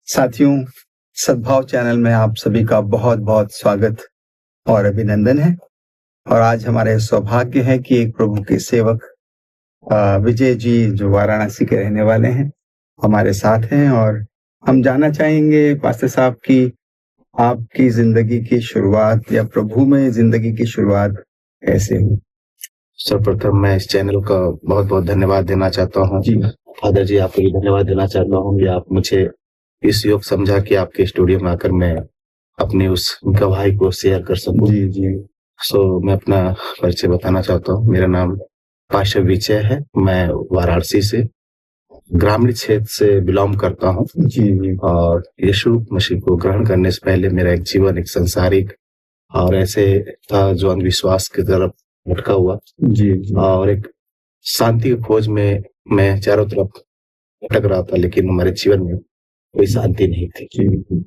साथियों, सद्भाव चैनल में आप सभी का बहुत-बहुत स्वागत और अभिनंदन है। और आज हमारे सौभाग्य है कि एक प्रभु के सेवक विजय जी जो वाराणसी के रहने वाले हैं, हमारे साथ हैं और हम जानना चाहेंगे पास्टर साहब की आपकी ज़िंदगी की शुरुआत या प्रभु में ज़िंदगी की शुरुआत कैसे हुई? सर्वप्रथम मैं इस चैनल का बहुत-बहुत धन्यवाद देना चाहता हूँ। जी। फादर जी, आपको भी धन्यवाद देना चाहता हूँ कि आप मुझे इस योग समझा कि आपके स्टूडियो में आकर मैं अपनी उस गवाही को शेयर कर सकूँ। जी, जी। मैं अपना परिचय बताना चाहता हूँ। मेरा नाम पास्टर विजय है। मैं वाराणसी से ग्रामीण क्षेत्र से बिलॉन्ग करता हूँ। जी, जी। और यीशु मसीह को ग्रहण करने से पहले मेरा एक जीवन एक सांसारिक और ऐसे था जो अंधविश्वास की तरफ भटका हुआ। जी, जी। और एक शांति की खोज में मैं चारों तरफ भटक रहा था, लेकिन हमारे जीवन में कोई शांति नहीं थी। जी।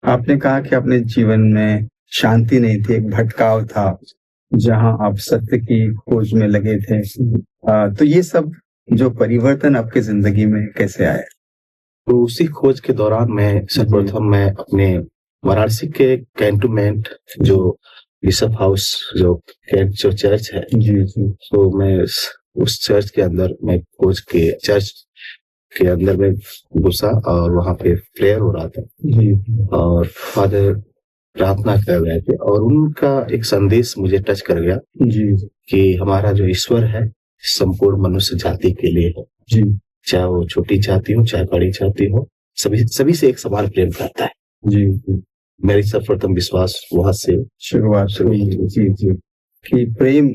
आपने कहा कि अपने जीवन में शांति नहीं थी, एक भटकाव था, जहाँ आप सत्य की खोज में लगे थे। तो ये सब जो परिवर्तन आपकी ज़िंदगी में कैसे आया? तो उसी खोज के दौरान मैं सर्वप्रथम मैं अपने वाराणसी के कैंटोनमेंट जो बिशप हाउस जो चर्च है, जी, जी। तो मैं उस चर्च के अंदर मैं खोज के चर्च के अंदर में घुसा और वहाँ पे प्रेयर हो रहा था। जी। और फादर प्रार्थना कर रहे थे और उनका एक संदेश मुझे टच कर गया जी। कि हमारा जो ईश्वर है संपूर्ण मनुष्य जाति के लिए है। जी। चाहे वो छोटी जाति हो चाहे बड़ी जाति हो, सभी से एक समान प्रेम करता है। जी, जी। मेरी सर्वप्रथम विश्वास वहां से शुरुआत हुई। जी, जी। कि प्रेम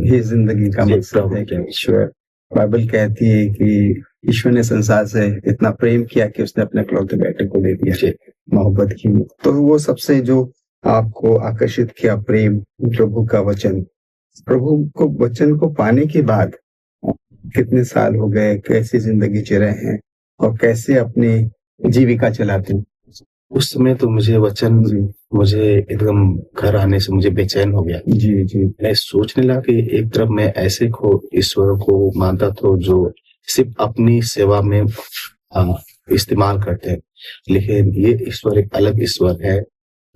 ही ज़िंदगी का जी, मकसद है कि ईश्वर बाइबल कहती है कि ईश्वर ने संसार से इतना प्रेम किया कि उसने अपने इकलौते बेटे को दे दिया। जी। मोहब्बत की। तो वो सबसे जो आपको आकर्षित किया प्रेम, प्रभु का वचन। प्रभु को वचन को पाने के बाद कितने साल हो गए, कैसी ज़िंदगी जी रहे हैं और कैसे अपनी जीविका चलाते हैं? उस समय तो मुझे वचन मुझे एकदम घर आने से मुझे बेचैन हो गया। जी, जी। मैं सोचने लगा कि एक तरफ मैं ऐसे को ईश्वर को मानता था जो सिर्फ अपनी सेवा में इस्तेमाल करते हैं, लेकिन ये ईश्वर एक अलग ईश्वर है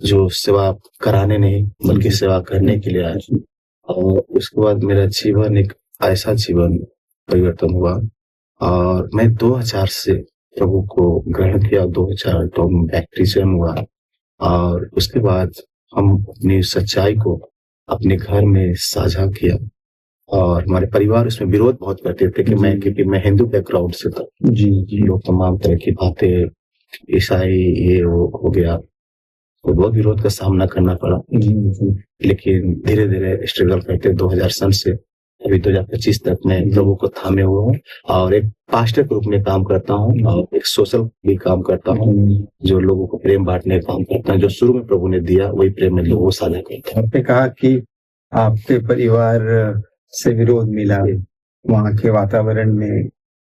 जो सेवा कराने नहीं बल्कि सेवा करने के लिए आया। और उसके बाद मेरा जीवन एक ऐसा जीवन परिवर्तन हुआ और मैं 2000 से प्रभु को ग्रहण किया। 2000 तो बैप्टिज्म हुआ और उसके बाद हम अपनी सच्चाई को अपने घर में साझा किया और हमारे परिवार उसमें विरोध बहुत करते थे कि क्योंकि मैं हिंदू बैकग्राउंड से था। जी, जी। लोग तमाम तरह की बातें, ईसाई ये वो हो गया, तो बहुत विरोध का सामना करना पड़ा। जी, जी। लेकिन धीरे-धीरे स्ट्रगल करते 2000 सन से अभी 2025 तक मैं प्रभु को थामे हुआ हूँ और एक पास्टर के रूप में काम करता हूँ और एक सोशल भी काम करता हूँ, जो लोगों को प्रेम बांटने का काम करता है। जो शुरू में प्रभु ने दिया वही प्रेम में लोगों को साझा करता हूँ। आपने कहा कि आपके परिवार से विरोध मिला, वहाँ के वातावरण में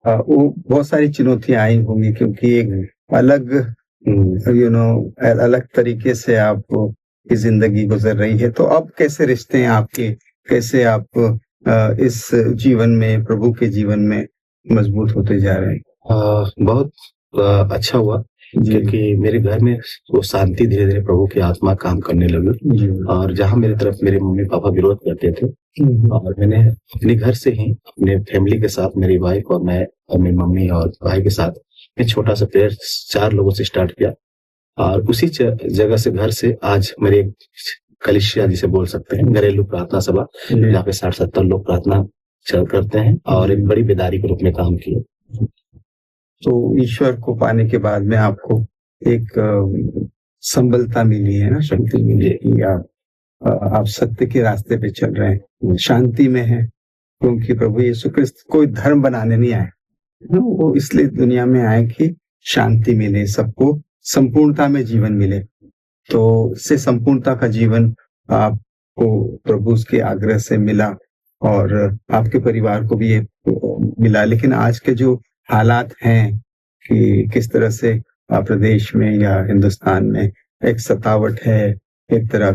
वो बहुत सारी चुनौतियाँ आई होंगी क्योंकि एक अलग अलग तरीके से आप की ज़िंदगी गुज़र रही है। तो अब कैसे रिश्ते हैं आपके? कैसे आप इस जीवन में, प्रभु के जीवन में मजबूत होते जा रहे हैं? बहुत अच्छा हुआ क्योंकि मेरे घर में वो शांति धीरे-धीरे प्रभु की आत्मा काम करने लगी और जहाँ मेरी तरफ मेरे मम्मी-पापा विरोध करते थे और मैंने अपने घर से ही अपने फैमिली के साथ मेरी वाइफ और मैं और मेरी मम्मी और भाई के साथ एक छोटा सा प्रेयर 4 लोगों से स्टार्ट किया और उसी जगह से घर से आज मेरे कलीसिया जिसे बोल सकते हैं, घरेलू प्रार्थना सभा, जहाँ पे 60-70 लोग प्रार्थना करते हैं और एक बड़ी बेदारी के रूप में काम किया। तो ईश्वर को पाने के बाद में आपको एक संबलता मिली है ना, शक्ति मिली है कि आप सत्य के रास्ते पे चल रहे हैं, शांति में हैं, क्योंकि प्रभु यीशु क्रिस्त कोई धर्म बनाने नहीं आए, वो इसलिए दुनिया में आए कि शांति मिले, सबको संपूर्णता में जीवन मिले। तो इससे संपूर्णता का जीवन आपको प्रभु के आग्रह से मिला और आपके परिवार को भी ये मिला। लेकिन आज के जो हालात हैं कि किस तरह से प्रदेश में या हिंदुस्तान में एक सतावट है, एक तरह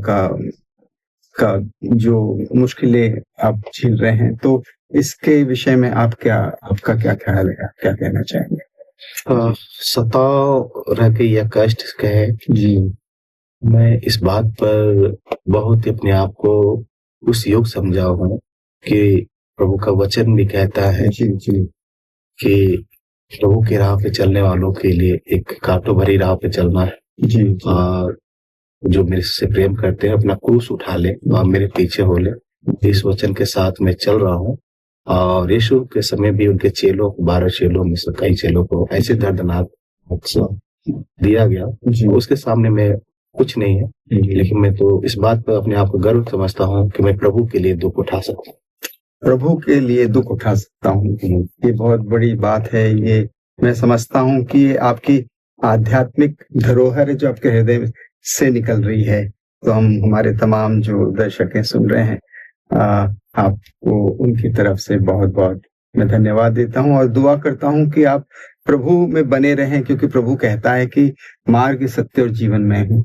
का जो मुश्किलें आप झेल रहे हैं, तो इसके विषय में आपका क्या ख्याल है? आप क्या कहना चाहेंगे? सताव रह के या कष्ट कहे, जी, मैं इस बात पर बहुत ही अपने आप को उस योग समझा हूँ कि प्रभु का वचन भी कहता है जी, जी, कि प्रभु की राह पे चलने वालों के लिए एक कांटों भरी राह पे चलना है। जी, जी, और जो मेरे से प्रेम करते हैं अपना क्रूस उठा ले और मेरे पीछे हो ले। इस वचन के साथ मैं चल रहा हूँ। और यीशु के समय भी उनके चेलों को, 12 चेलों में से कई चेलों को ऐसे दर्दनाक अवसर दिया गया, जी, उसके सामने मैं कुछ नहीं है। जी। लेकिन मैं तो इस बात पर अपने आप को गर्व समझता हूँ कि मैं प्रभु के लिए दुख उठा सकता हूँ। प्रभु के लिए दुख उठा सकता हूँ, ये बहुत बड़ी बात है। ये मैं समझता हूँ कि ये आपकी आध्यात्मिक धरोहर है जो आपके हृदय से निकल रही है। तो हम हमारे तमाम जो दर्शक हैं, सुन रहे हैं, आपको उनकी तरफ से बहुत बहुत मैं धन्यवाद देता हूँ और दुआ करता हूँ कि आप प्रभु में बने रहें, क्योंकि प्रभु कहता है कि मार्ग, सत्य और जीवन मैं हूँ।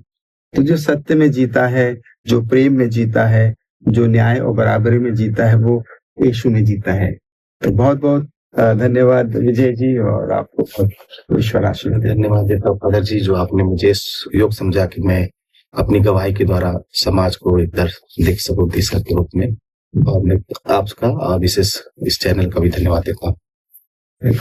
तो जो सत्य में जीता है, जो प्रेम में जीता है, जो न्याय और बराबरी में जीता है, वो यीशु में जीता है। तो बहुत बहुत धन्यवाद विजय जी, और आपको बहुत ईश्वर आशीर्वाद दे। धन्यवाद देता हूँ फादर जी, जो आपने मुझे इस योग समझा कि मैं अपनी गवाही के द्वारा समाज को एक दर्शन देख सकूं दिशा के रूप में। और मैं आपका विशेष इस चैनल का भी धन्यवाद देता हूँ।